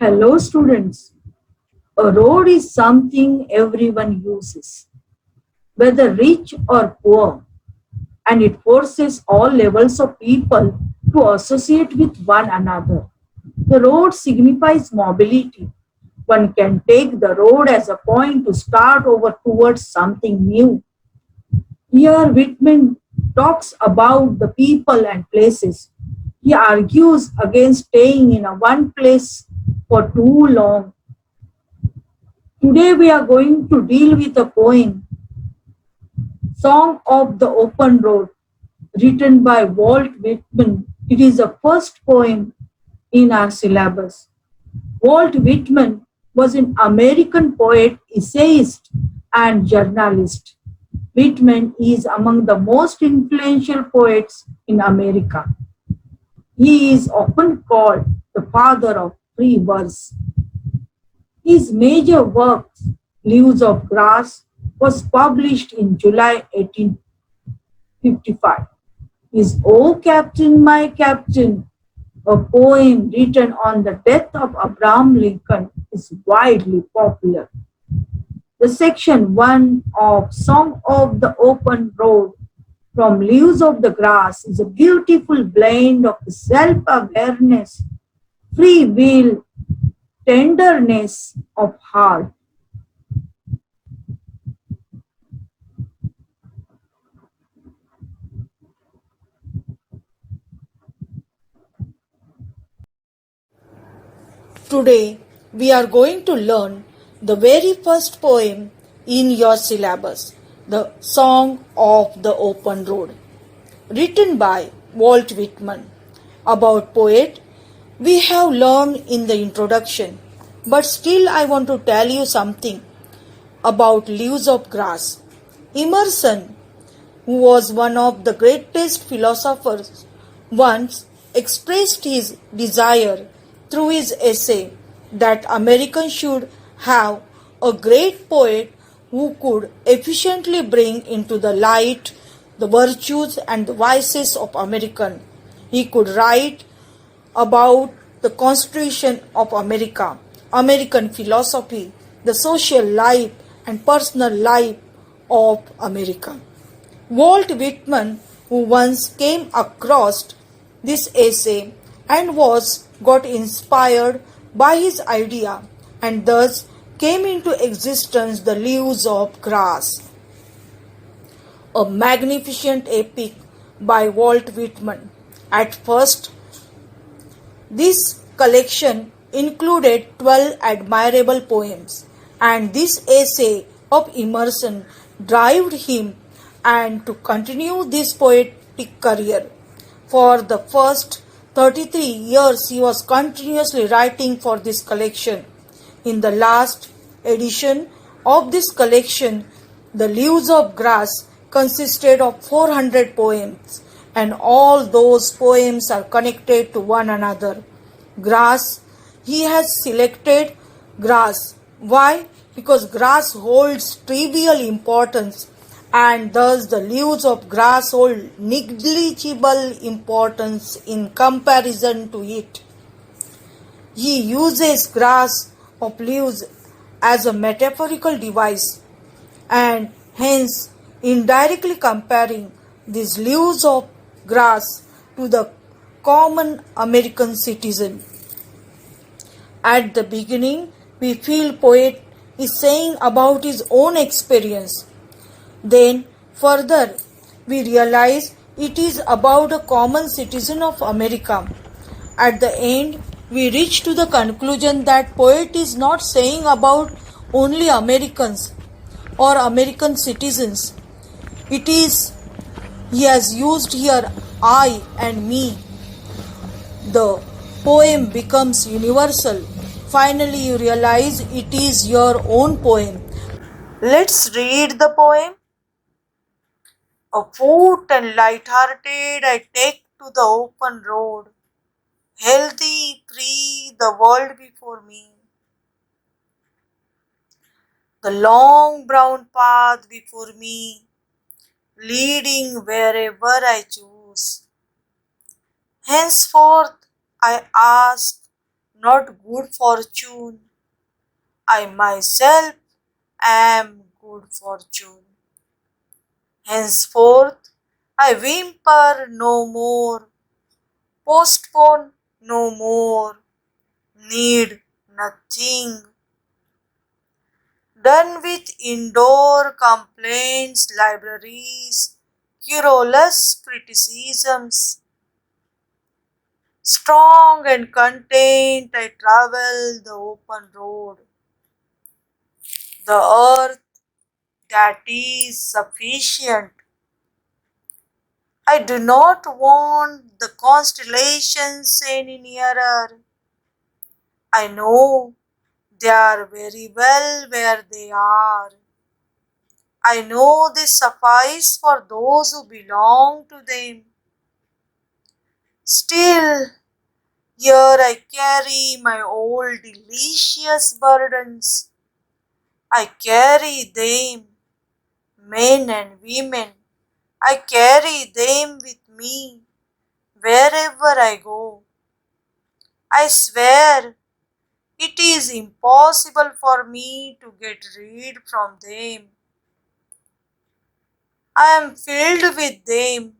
Hello, students. A road is something everyone uses, whether rich or poor, and it forces all levels of people to associate with one another. The road signifies mobility. One can take the road as a point to start over towards something new. Here, Whitman talks about the people and places. He argues against staying in a one place for too long. Today we are going to deal with a poem, Song of the Open Road, written by Walt Whitman. It is the first poem in our syllabus. Walt Whitman was an American poet, essayist, and journalist. Whitman is among the most influential poets in America. He is often called the father of free verse. His major work, Leaves of Grass, was published in July 1855. His O Captain, My Captain, a poem written on the death of Abraham Lincoln, is widely popular. The section 1 of Song of the Open Road from Leaves of the Grass is a beautiful blend of self awareness, free will, tenderness of heart. Today, we are going to learn the very first poem in your syllabus, the Song of the Open Road, written by Walt Whitman. About poet, we have learned in the introduction, but still I want to tell you something about Leaves of Grass. Emerson, who was one of the greatest philosophers, once expressed his desire through his essay that Americans should have a great poet who could efficiently bring into the light the virtues and the vices of American. He could write about the Constitution of America, American philosophy, the social life and personal life of America. Walt Whitman, who once came across this essay and was got inspired by his idea and thus came into existence the Leaves of Grass, a magnificent epic by Walt Whitman. At first, this collection included 12 admirable poems, and this essay of Emerson drove him and to continue this poetic career. For the first 33 years, he was continuously writing for this collection. In the last edition of this collection, the Leaves of Grass consisted of 400 poems, and all those poems are connected to one another. Grass, he has selected grass. Why? Because grass holds trivial importance, and thus the leaves of grass hold negligible importance in comparison to it. He uses grass of leaves as a metaphorical device and hence indirectly comparing these leaves of grass to the common American citizen. At the beginning, we feel poet is saying about his own experience. Then further, we realize it is about a common citizen of America. At the end, we reach to the conclusion that poet is not saying about only Americans or American citizens. It is he has used here I and me. The poem becomes universal. Finally, you realize it is your own poem. Let's read the poem. Afoot and light-hearted, I take to the open road. Healthy, free, the world before me. The long brown path before me, leading wherever I choose. Henceforth, I ask not good fortune. I myself am good fortune. Henceforth, I whimper no more, postpone no more, need nothing. Done with indoor complaints, libraries, querulous criticisms. Strong and content, I travel the open road. The earth that is sufficient. I do not want the constellations any nearer. I know they are very well where they are. I know they suffice for those who belong to them. Still, here I carry my old delicious burdens. I carry them, men and women. I carry them with me wherever I go. I swear it is impossible for me to get rid from them. I am filled with them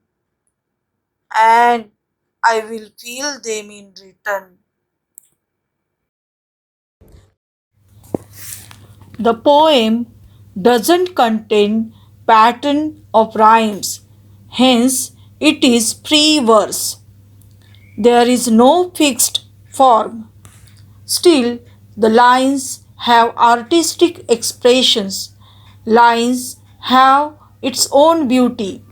and I will feel them in return. The poem doesn't contain pattern of rhymes, hence it is pre-verse. There is no fixed form. Still, the lines have artistic expressions. Lines have its own beauty.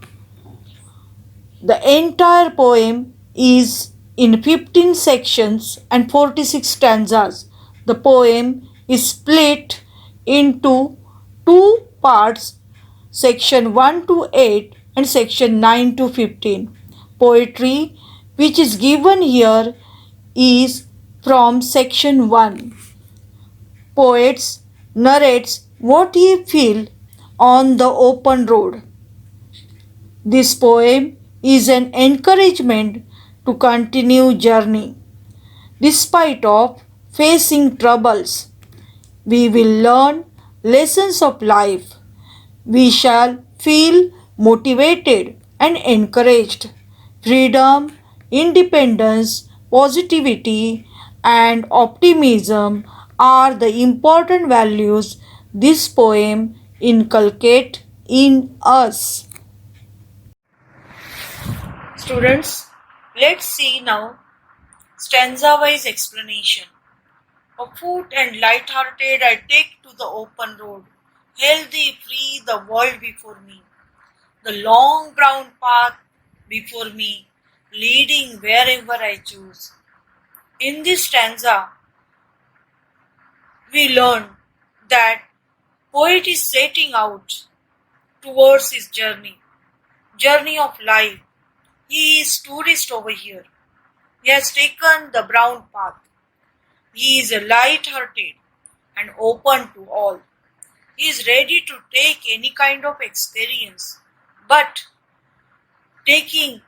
The entire poem is in 15 sections and 46 stanzas. The poem is split into two parts, section 1 to 8 and section 9 to 15. Poetry which is given here is from section 1. Poets narrates what he feel on the open road. This poem is an encouragement to continue journey. Despite of facing troubles, we will learn lessons of life. We shall feel motivated and encouraged. Freedom, independence, positivity, and optimism are the important values this poem inculcates in us. Students, let's see now stanza wise explanation. Afoot and light-hearted I take to the open road. Healthy, free, the world before me. The long brown path before me, leading wherever I choose. In this stanza, we learn that poet is setting out towards his journey of life. He is tourist over here. He has taken the brown path. He is light-hearted and open to all. He is ready to take any kind of experience, but taking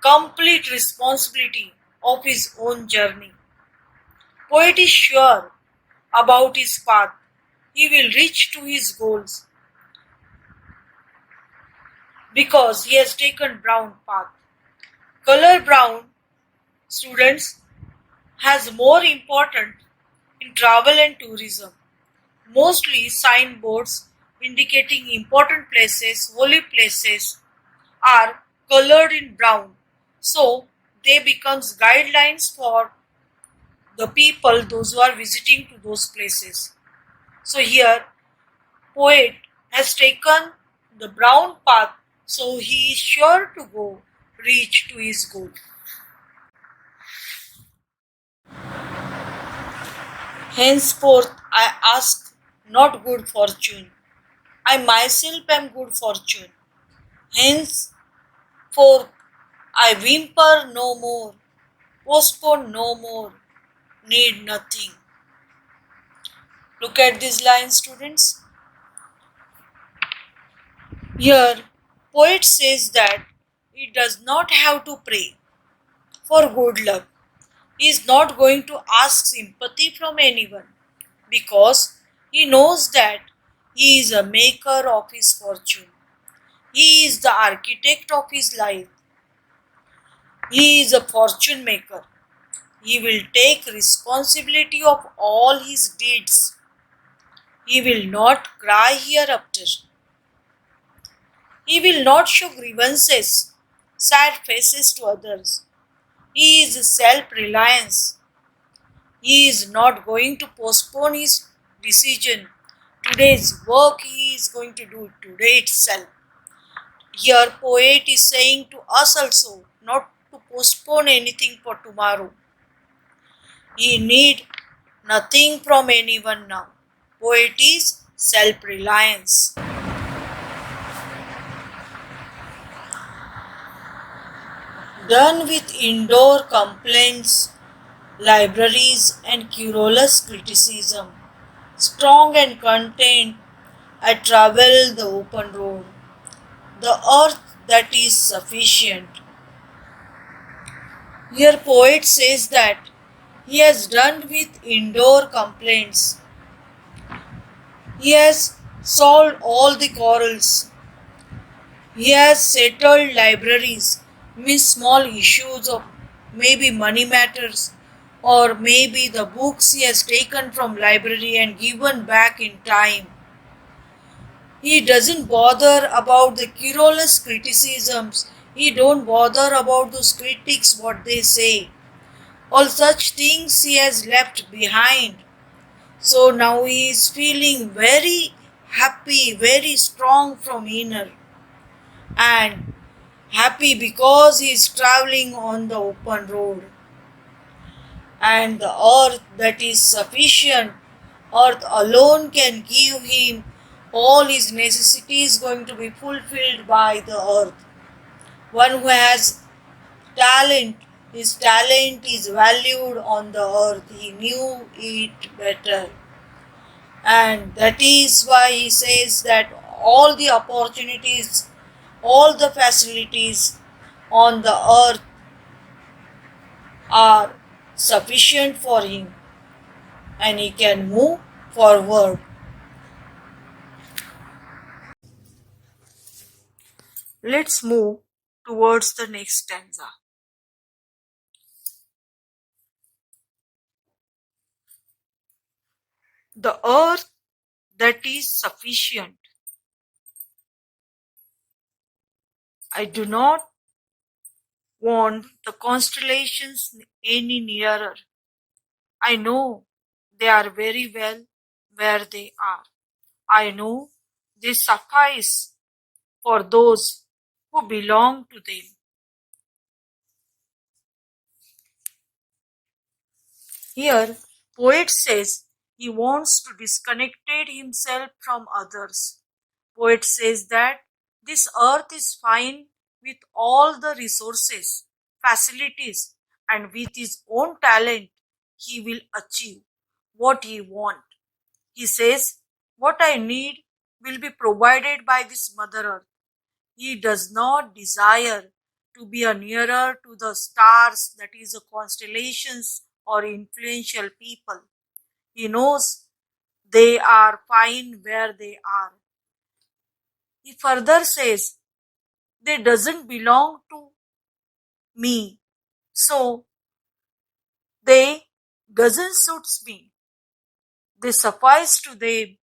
complete responsibility of his own journey. Poet is sure about his path. He will reach to his goals because he has taken brown path. Color brown, students, has more important in travel and tourism. Mostly signboards indicating important places, holy places are colored in brown. So they becomes guidelines for the people, those who are visiting to those places. So here poet has taken the brown path, so he is sure to go reach to his goal. Henceforth I ask not good fortune. I myself am good fortune. Henceforth I whimper no more, postpone no more, need nothing. Look at these lines, students. Here, poet says that he does not have to pray for good luck. He is not going to ask sympathy from anyone because he knows that he is a maker of his fortune. He is the architect of his life. He is a fortune maker. He will take responsibility of all his deeds. He will not cry hereafter. He will not show grievances, sad faces to others. He is self reliance. He is not going to postpone his decision. Today's work he is going to do today itself. Here, poet is saying to us also not to postpone anything for tomorrow. He need nothing from anyone now. Poet is self-reliance. Done with indoor complaints, libraries and querulous criticism. Strong and content, I travel the open road. The earth that is sufficient. Here poet says that he has done with indoor complaints. He has solved all the quarrels. He has settled libraries, means small issues of maybe money matters or maybe the books he has taken from library and given back in time. He doesn't bother about the querulous criticisms. He don't bother about those critics what they say. All such things he has left behind. So now he is feeling very happy, very strong from inner and happy because he is traveling on the open road. And the earth that is sufficient, earth alone can give him all his necessities going to be fulfilled by the earth. One who has talent, his talent is valued on the earth. He knew it better. And that is why he says that all the opportunities, all the facilities on the earth are sufficient for him and he can move forward. Let's move towards the next stanza. The earth that is sufficient. I do not want the constellations any nearer. I know they are very well where they are. I know they suffice for those who belong to them. Here, poet says he wants to disconnect himself from others. Poet says that this earth is fine with all the resources, facilities, and with his own talent, he will achieve what he wants. He says, what I need will be provided by this Mother Earth. He does not desire to be a nearer to the stars, that is, the constellations or influential people. He knows they are fine where they are. He further says, they doesn't belong to me, so they doesn't suits me. They suffice to them,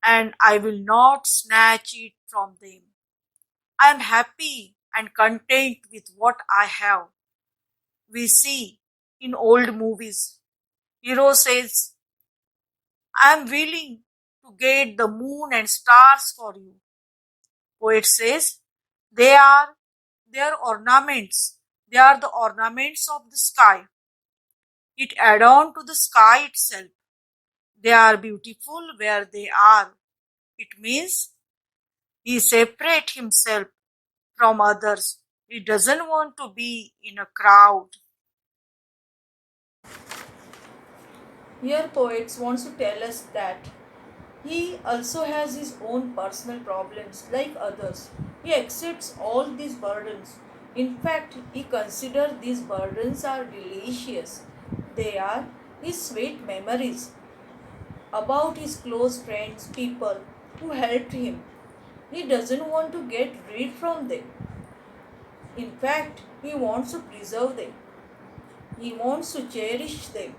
and I will not snatch it from them. I am happy and content with what I have. We see in old movies, hero says, I am willing to get the moon and stars for you. Poet says, they are their ornaments. They are the ornaments of the sky. It add on to the sky itself. They are beautiful where they are. It means he separates himself from others. He doesn't want to be in a crowd. Here poets wants to tell us that he also has his own personal problems like others. He accepts all these burdens. In fact, he considers these burdens are delicious. They are his sweet memories about his close friends, people who helped him. He doesn't want to get rid from them. In fact, he wants to preserve them. He wants to cherish them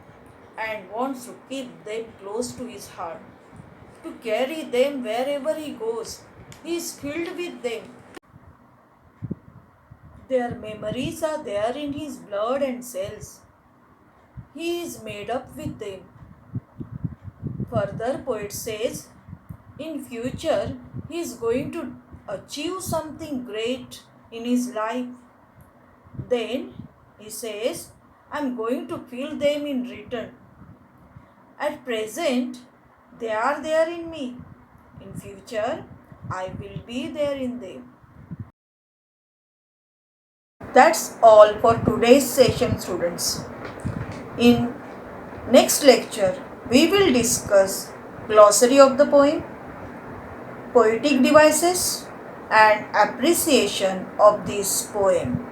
and wants to keep them close to his heart, to carry them wherever he goes. He is filled with them. Their memories are there in his blood and cells. He is made up with them. Further, poet says, in future he is going to achieve something great in his life. Then he says, I am going to feel them in return. At present, they are there in me. In future, I will be there in them. That's all for today's session, students. In next lecture, we will discuss glossary of the poem, poetic devices, and appreciation of this poem.